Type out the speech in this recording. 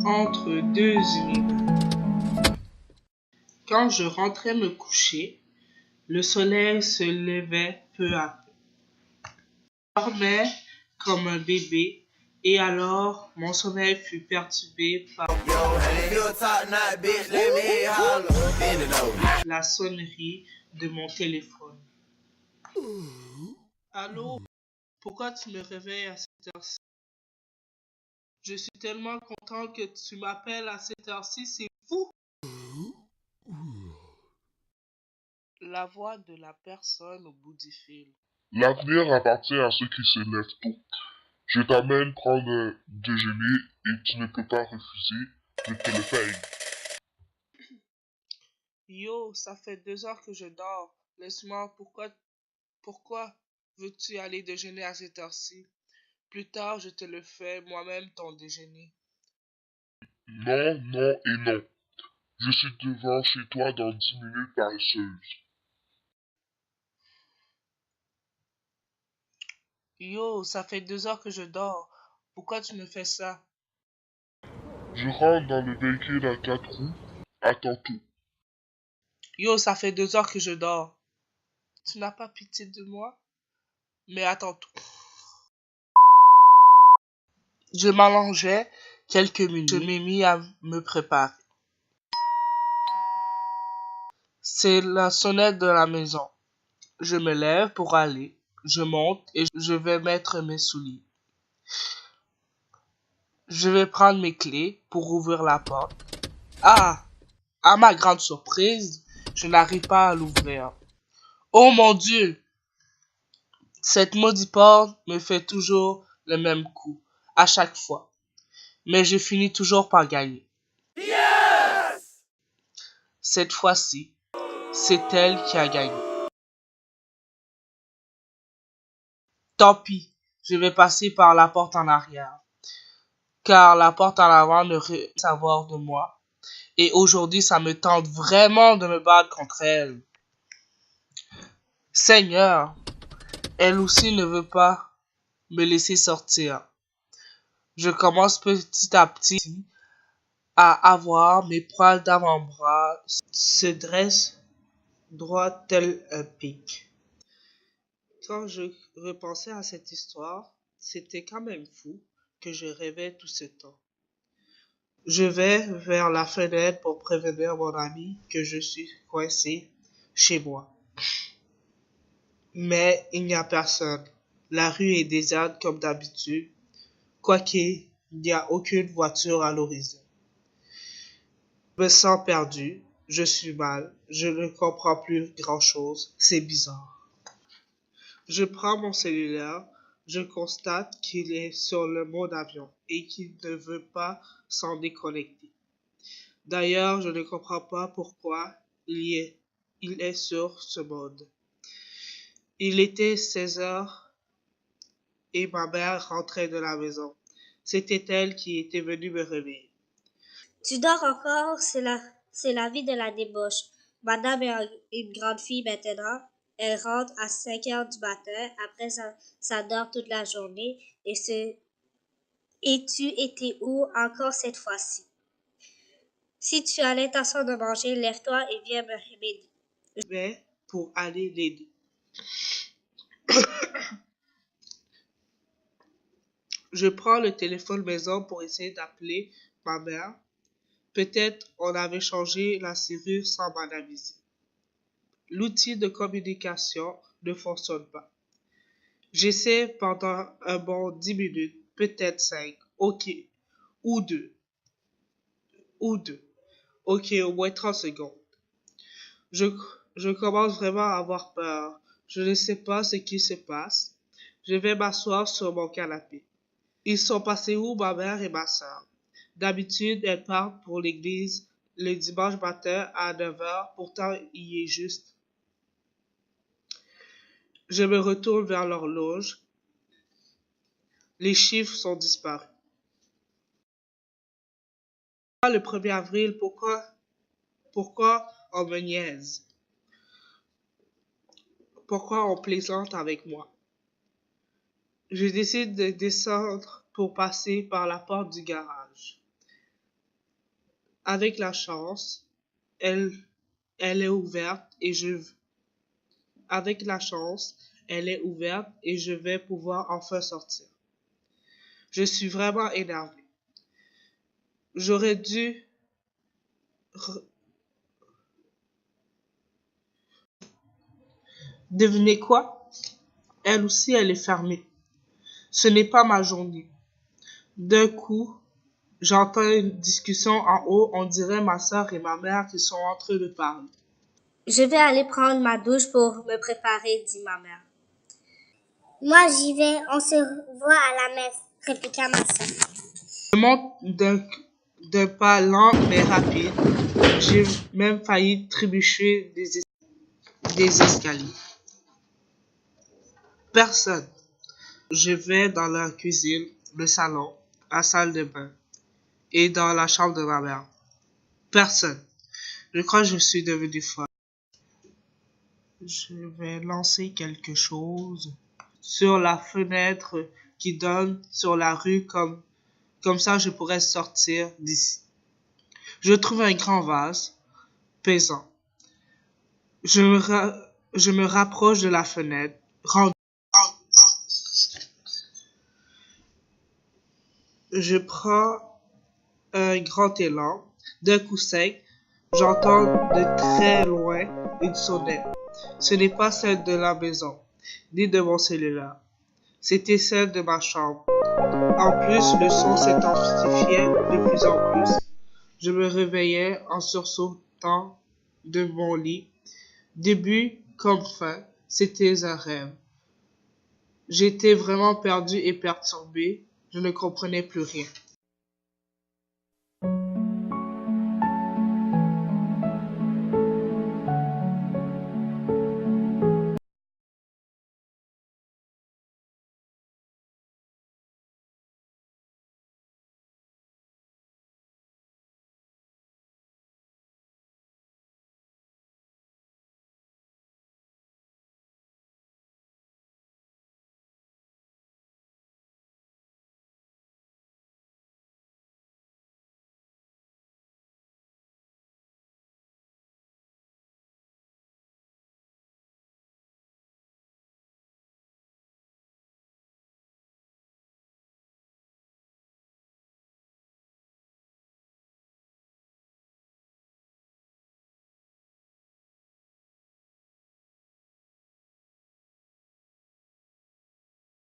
entre deux univers. Quand je rentrais me coucher, le soleil se levait peu à peu. Je dormais comme un bébé et alors mon sommeil fut perturbé par la sonnerie de mon téléphone. Allô, pourquoi tu me réveilles à cette heure-ci? Je suis tellement content que tu m'appelles à cette heure-ci, c'est fou! La voix de la personne au bout du fil. L'avenir appartient à ceux qui se lèvent tôt. Je t'amène prendre un déjeuner et tu ne peux pas refuser. Je te le paye. Yo, ça fait 2 heures que je dors. Laisse-moi, pourquoi veux-tu aller déjeuner à cette heure-ci? Plus tard, je te le fais moi-même ton déjeuner. Non, non et non. Je suis devant chez toi dans 10 minutes paresseuse. Yo, ça fait 2 heures que je dors. Pourquoi tu me fais ça? Je rentre dans le véhicule à 4 roues. À tantôt. Yo, ça fait 2 heures que je dors. Tu n'as pas pitié de moi? Mais attends tout. Je m'allongeais quelques minutes. Je m'ai mis à me préparer. C'est la sonnette de la maison. Je me lève pour aller. Je monte et je vais mettre mes souliers. Je vais prendre mes clés pour ouvrir la porte. Ah! À ma grande surprise, je n'arrive pas à l'ouvrir. Oh mon Dieu! Cette maudite porte me fait toujours le même coup, à chaque fois. Mais je finis toujours par gagner. Cette fois-ci, c'est elle qui a gagné. Tant pis, je vais passer par la porte en arrière, car la porte en avant ne rien savoir de moi. Et aujourd'hui, ça me tente vraiment de me battre contre elle. Seigneur, elle aussi ne veut pas me laisser sortir. Je commence petit à petit à avoir mes poils d'avant-bras se dressent droit tel un pic. Quand je repensais à cette histoire, c'était quand même fou que je rêvais tout ce temps. Je vais vers la fenêtre pour prévenir mon ami que je suis coincé chez moi. Mais il n'y a personne. La rue est déserte comme d'habitude, quoiqu'il n'y a aucune voiture à l'horizon. Je me sens perdu, je suis mal, je ne comprends plus grand-chose, c'est bizarre. Je prends mon cellulaire, je constate qu'il est sur le mode avion et qu'il ne veut pas s'en déconnecter. D'ailleurs, je ne comprends pas pourquoi il est sur ce mode. Il était 16 heures et ma mère rentrait de la maison. C'était elle qui était venue me réveiller. Tu dors encore, c'est la vie de la débauche. Madame est une grande fille maintenant. Elle rentre à 5 heures du matin. Après, ça dort toute la journée. Et tu étais où encore cette fois-ci? Si tu as l'intention de manger, lève-toi et viens me m'aider. Je vais pour aller l'aider. Je prends le téléphone maison pour essayer d'appeler ma mère. Peut-être on avait changé la serrure sans m'en aviser. L'outil de communication ne fonctionne pas. J'essaie pendant un bon 10 minutes, peut-être 5. Ok. Ou 2. Ou 2. Ok, au moins 30 secondes. Je, je commence vraiment à avoir peur. Je ne sais pas ce qui se passe. Je vais m'asseoir sur mon canapé. Ils sont passés où ma mère et ma soeur? D'habitude, elles partent pour l'église le dimanche matin à 9 heures. Pourtant, il est juste. Je me retourne vers l'horloge. Les chiffres sont disparus. Le 1er avril, pourquoi on me niaise? Pourquoi on plaisante avec moi? Je décide de descendre pour passer par la porte du garage. Avec la chance, elle, elle est ouverte et avec la chance, elle est ouverte et je vais pouvoir enfin sortir. Je suis vraiment énervé. J'aurais dû... Devinez quoi? Elle aussi, elle est fermée. Ce n'est pas ma journée. D'un coup, j'entends une discussion en haut, on dirait ma sœur et ma mère qui sont en train de parler. Je vais aller prendre ma douche pour me préparer, dit ma mère. Moi, j'y vais, on se voit à la messe, répliqua ma sœur. Je monte d'un pas lent mais rapide. J'ai même failli trébucher des escaliers. Personne. Je vais dans la cuisine, le salon, la salle de bain et dans la chambre de ma mère. Personne. Je crois que je suis devenue folle. Je vais lancer quelque chose sur la fenêtre qui donne sur la rue comme ça je pourrais sortir d'ici. Je trouve un grand vase pesant. Je me rapproche de la fenêtre. Je prends un grand élan. D'un coup sec, j'entends de très loin une sonnette. Ce n'est pas celle de la maison, ni de mon cellulaire. C'était celle de ma chambre. En plus, le son s'intensifiait de plus en plus. Je me réveillais en sursautant de mon lit. Début comme fin, c'était un rêve. J'étais vraiment perdu et perturbé. Je ne comprenais plus rien.